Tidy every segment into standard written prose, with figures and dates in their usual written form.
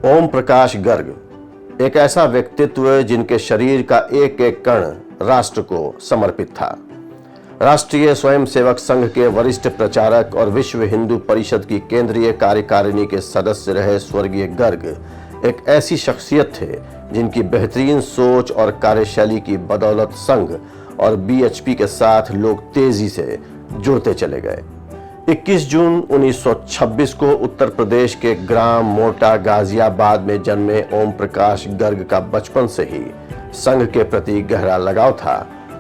ओम प्रकाश गर्ग एक ऐसा व्यक्तित्व जिनके शरीर का एक एक कण राष्ट्र को समर्पित था। राष्ट्रीय स्वयंसेवक संघ के वरिष्ठ प्रचारक और विश्व हिंदू परिषद की केंद्रीय कार्यकारिणी के सदस्य रहे स्वर्गीय गर्ग एक ऐसी शख्सियत थे जिनकी बेहतरीन सोच और कार्यशैली की बदौलत संघ और बीएचपी के साथ लोग तेजी से जुड़ते चले गए। 21 जून 1926 को उत्तर प्रदेश के ग्राम मोटा गाजियाबाद में जन्मे ओम प्रकाश गर्ग का बचपन से ही संघ के प्रति गहरा लगाव था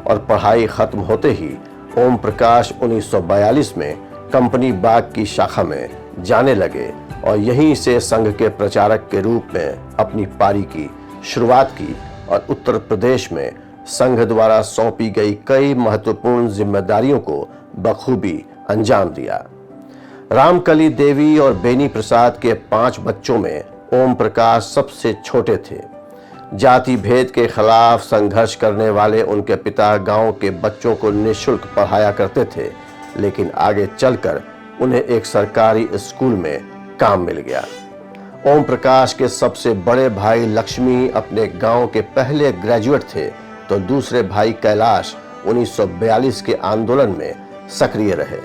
और पढ़ाई खत्म होते ही ओम प्रकाश 1942 में कंपनी बाग की शाखा में जाने लगे और यहीं से संघ के प्रचारक के रूप में अपनी पारी की शुरुआत की और उत्तर प्रदेश में संघ द्वारा सौंपी गई कई महत्वपूर्ण जिम्मेदारियों को बखूबी अंजाम दिया। रामकली देवी और बेनी प्रसाद के 5 बच्चों में ओम प्रकाश सबसे छोटे थे। जाति भेद के खिलाफ संघर्ष करने वाले उनके पिता गांव के बच्चों को निःशुल्क पढ़ाया करते थे, लेकिन आगे चलकर उन्हें एक सरकारी स्कूल में काम मिल गया। ओम प्रकाश के सबसे बड़े भाई लक्ष्मी अपने गांव के पहले ग्रेजुएट थे, तो दूसरे भाई कैलाश 1942 के आंदोलन में सक्रिय रहे।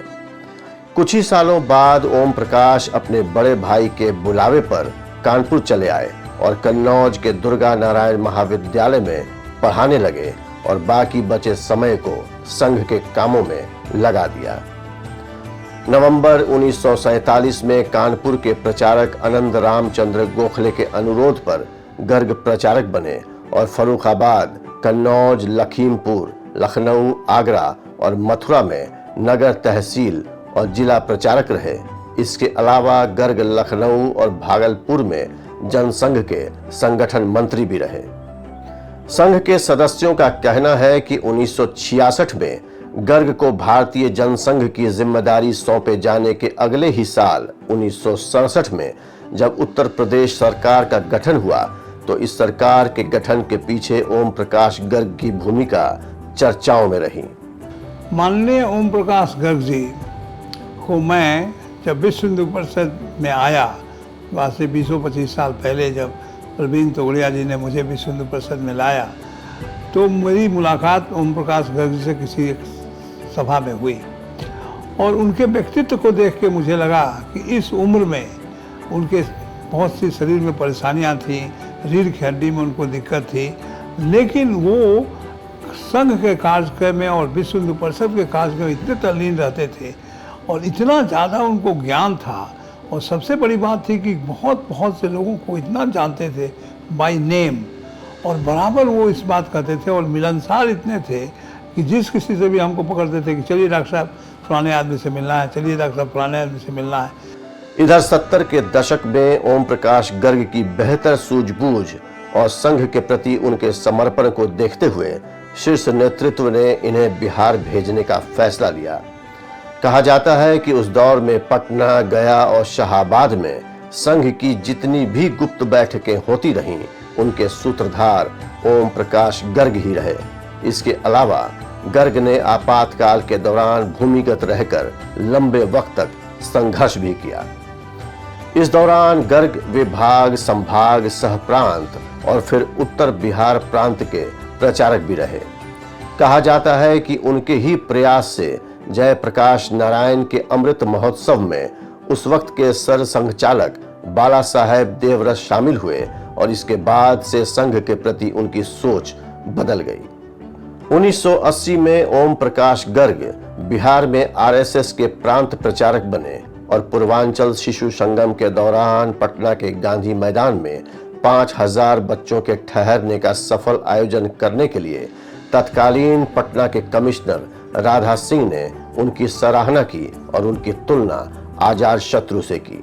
कुछ ही सालों बाद ओम प्रकाश अपने बड़े भाई के बुलावे पर कानपुर चले आए और कन्नौज के दुर्गा नारायण महाविद्यालय में पढ़ाने लगे और बाकी बचे समय को संघ के कामों में लगा दिया। नवंबर 1947 में कानपुर के प्रचारक आनंद रामचंद्र गोखले के अनुरोध पर गर्ग प्रचारक बने और फर्रुखाबाद, कन्नौज, लखीमपुर, लखनऊ, आगरा और मथुरा में नगर तहसील और जिला प्रचारक रहे। इसके अलावा गर्ग लखनऊ और भागलपुर में जनसंघ के संगठन मंत्री भी रहे। संघ के सदस्यों का कहना है कि 1966 में गर्ग को भारतीय जनसंघ की जिम्मेदारी सौंपे जाने के अगले ही साल 1967 में जब उत्तर प्रदेश सरकार का गठन हुआ, तो इस सरकार के गठन के पीछे ओम प्रकाश गर्ग की भूमिका चर्चाओं में रही। माननीय ओम प्रकाश गर्ग जी को मैं जब विश्व हिंदू परिषद में आया, वहाँ से 20-25 साल पहले जब प्रवीण तोगड़िया जी ने मुझे विश्व हिंदू परिषद में लाया, तो मेरी मुलाकात ओम प्रकाश गर्ग जी से किसी एक सभा में हुई और उनके व्यक्तित्व को देख के मुझे लगा कि इस उम्र में उनके बहुत सी शरीर में परेशानियाँ थीं, रीढ़ की हड्डी में उनको दिक्कत थी, लेकिन वो संघ के कार्यक्रम में और विश्व हिंदू परिषद के कार्यक्रम में इतने तल्लीन रहते थे और इतना ज़्यादा उनको ज्ञान था। और सबसे बड़ी बात थी कि बहुत से लोगों को इतना जानते थे बाय नेम, और बराबर वो इस बात कहते थे और मिलनसार इतने थे कि जिस किसी से भी हमको पकड़ते थे कि चलिए डॉक्टर साहब फलाने आदमी से मिलना है, चलिए डॉक्टर साहब फलाने आदमी से मिलना है। इधर 70 के दशक में ओम प्रकाश गर्ग की बेहतर सूझबूझ और संघ के प्रति उनके समर्पण को देखते हुए शीर्ष नेतृत्व ने इन्हें बिहार भेजने का फैसला लिया। कहा जाता है कि उस दौर में पटना, गया और शाहाबाद में संघ की जितनी भी गुप्त बैठकें होती रहीं, उनके सूत्रधार ओम प्रकाश गर्ग ही रहे। इसके अलावा गर्ग ने आपातकाल के दौरान भूमिगत रहकर लंबे वक्त तक संघर्ष भी किया। इस दौरान गर्ग विभाग, संभाग, सह प्रांत और फिर उत्तर बिहार प्रांत के प्रचारक भी रहे। कहा जाता है कि उनके ही प्रयास से जयप्रकाश नारायण के अमृत महोत्सव में उस वक्त के सर संघचालक बाला साहेब देवव्रत शामिल हुए और इसके बाद से संघ के प्रति उनकी सोच बदल गई। 1980 में ओम प्रकाश गर्ग बिहार में आरएसएस के प्रांत प्रचारक बने और पूर्वांचल शिशु संगम के दौरान पटना के गांधी मैदान में 5000 बच्चों के ठहरने का सफल आयोजन करने के लिए तत्कालीन पटना के कमिश्नर राधा सिंह ने उनकी सराहना की और उनकी तुलना आजाद शत्रु से की।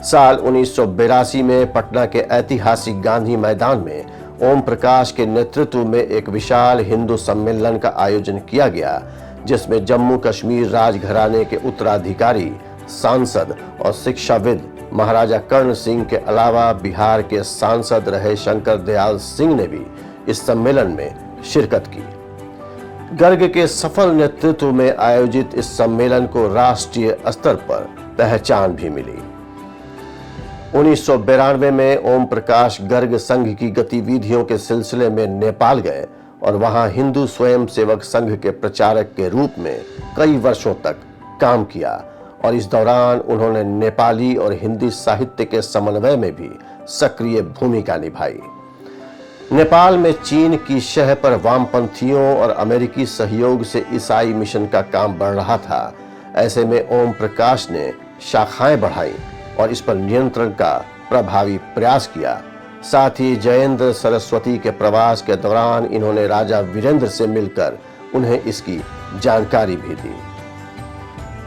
साल 1982 में पटना के ऐतिहासिक गांधी मैदान में ओम प्रकाश के नेतृत्व में एक विशाल हिंदू सम्मेलन का आयोजन किया गया, जिसमें जम्मू कश्मीर राजघराने के उत्तराधिकारी, सांसद और शिक्षाविद महाराजा कर्ण सिंह के अलावा बिहार के सांसद रहे शंकर दयाल सिंह ने भी इस सम्मेलन में शिरकत की। गर्ग के सफल नेतृत्व में आयोजित इस सम्मेलन को राष्ट्रीय स्तर पर पहचान भी मिली। 1992 में ओम प्रकाश गर्ग संघ की गतिविधियों के सिलसिले में नेपाल गए और वहां हिंदू स्वयंसेवक संघ के प्रचारक के रूप में कई वर्षों तक काम किया और इस दौरान उन्होंने नेपाली और हिंदी साहित्य के समन्वय में भी सक्रिय भूमिका निभाई। नेपाल में चीन की शह पर वामपंथियों और अमेरिकी सहयोग से ईसाई मिशन का काम बढ़ रहा था। ऐसे में ओम प्रकाश ने शाखाएं बढ़ाई और इस पर नियंत्रण का प्रभावी प्रयास किया। साथ ही जयेंद्र सरस्वती के प्रवास के दौरान इन्होंने राजा वीरेंद्र से मिलकर उन्हें इसकी जानकारी भी दी।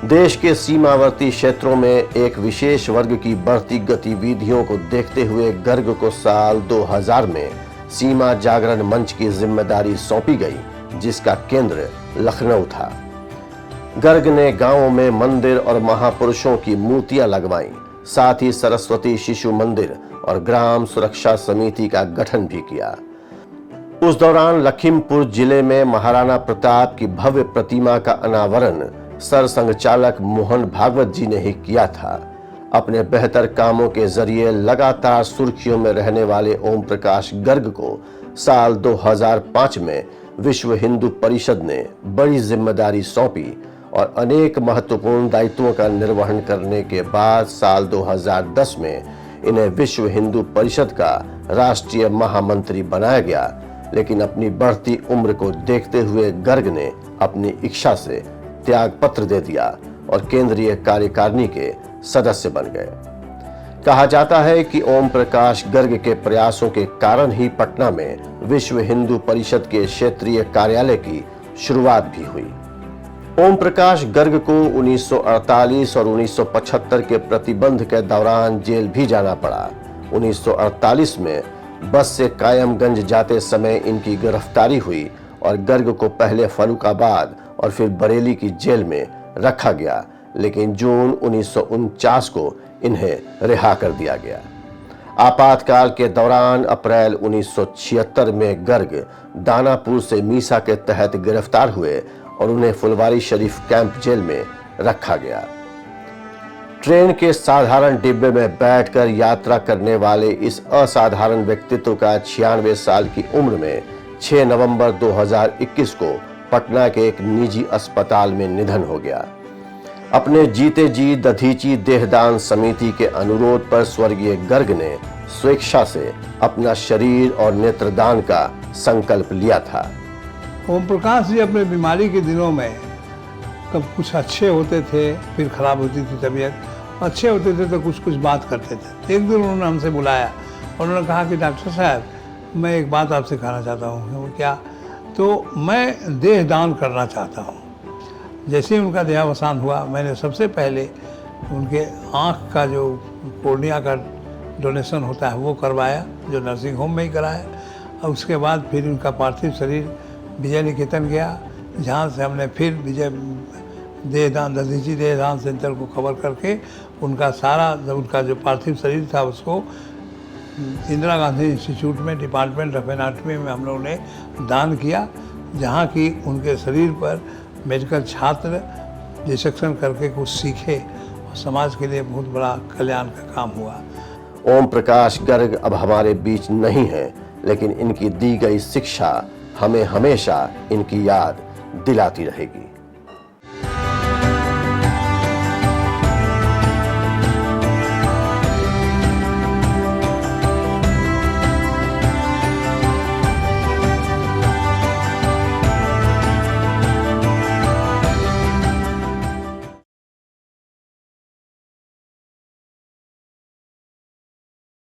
देश के सीमावर्ती क्षेत्रों में एक विशेष वर्ग की बढ़ती गतिविधियों को देखते हुए गर्ग को साल 2000 में सीमा जागरण मंच की जिम्मेदारी सौंपी गई, जिसका केंद्र लखनऊ था। गर्ग ने गांवों में मंदिर और महापुरुषों की मूर्तियां लगवाईं, साथ ही सरस्वती शिशु मंदिर और ग्राम सुरक्षा समिति का गठन भी किया। उस दौरान लखीमपुर जिले में महाराणा प्रताप की भव्य प्रतिमा का अनावरण सरसंघ चालक मोहन भागवत जी ने ही किया था। अपने बेहतर कामों के जरिए लगातार सुर्खियों में रहने वाले ओम प्रकाश गर्ग को साल 2005 में विश्व हिंदू परिषद ने बड़ी जिम्मेदारी सौंपी और अनेक महत्वपूर्ण दायित्वों का निर्वहन करने के बाद साल 2010 में इन्हें विश्व हिंदू परिषद का राष्ट्रीय महामंत्री बनाया गया। लेकिन अपनी बढ़ती उम्र को देखते हुए गर्ग ने अपनी इच्छा से त्याग पत्र दे दिया और केंद्रीय कार्यकारिणी के सदस्य बन गए। कहा जाता है कि ओम प्रकाश गर्ग के प्रयासों के कारण ही पटना में विश्व हिंदू परिषद के क्षेत्रीय कार्यालय की शुरुआत भी हुई। ओम प्रकाश गर्ग को 1948 और 1975 के प्रतिबंध के दौरान जेल भी जाना पड़ा। 1948 में बस से कायमगंज जाते समय इनकी गिरफ्तारी हुई और गर्ग को पहले फर्रुखाबाद और फिर बरेली की जेल में रखा गया, लेकिन जून 1949 को इन्हें रिहा कर दिया गया। आपातकाल के दौरान अप्रैल 1976 में गर्ग दानापुर से मीसा के तहत गिरफ्तार हुए और उन्हें फुलवारी शरीफ कैंप जेल में रखा गया। ट्रेन के साधारण डिब्बे में बैठकर यात्रा करने वाले इस असाधारण व्यक्तित्व का 96 साल की उम्र में 6 नवंबर 2021 को पटना के एक निजी अस्पताल में निधन हो गया। अपने जीते जी दधीची देहदान समिति के अनुरोध पर स्वर्गीय गर्ग ने स्वेच्छा से अपना शरीर और नेत्रदान का संकल्प लिया था। ओम प्रकाश जी अपने बीमारी के दिनों में कब कुछ अच्छे होते थे, फिर खराब होती थी तबीयत, अच्छे होते थे तो कुछ कुछ बात करते थे। एक दिन उन्होंने हमसे बुलाया और उन्होंने कहा कि डॉक्टर साहब, मैं एक बात आपसे कहना चाहता हूँ। वो क्या? तो मैं देह दान करना चाहता हूँ। जैसे ही उनका देहावसान हुआ, मैंने सबसे पहले उनके आँख का जो कोर्निया का डोनेशन होता है वो करवाया, जो नर्सिंग होम में ही कराया। और उसके बाद फिर उनका पार्थिव शरीर विजय निकेतन गया, जहाँ से हमने फिर विजय देहदान दधीची देहदान सेंटर को कवर करके उनका सारा उनका जो पार्थिव शरीर था उसको इंदिरा गांधी इंस्टीट्यूट में डिपार्टमेंट ऑफ एनाटॉमी में हम लोगों ने दान किया, जहाँ की उनके शरीर पर मेडिकल छात्र डिसेक्शन करके कुछ सीखे और समाज के लिए बहुत बड़ा कल्याण का काम हुआ। ओम प्रकाश गर्ग अब हमारे बीच नहीं है, लेकिन इनकी दी गई शिक्षा हमें हमेशा इनकी याद दिलाती रहेगी।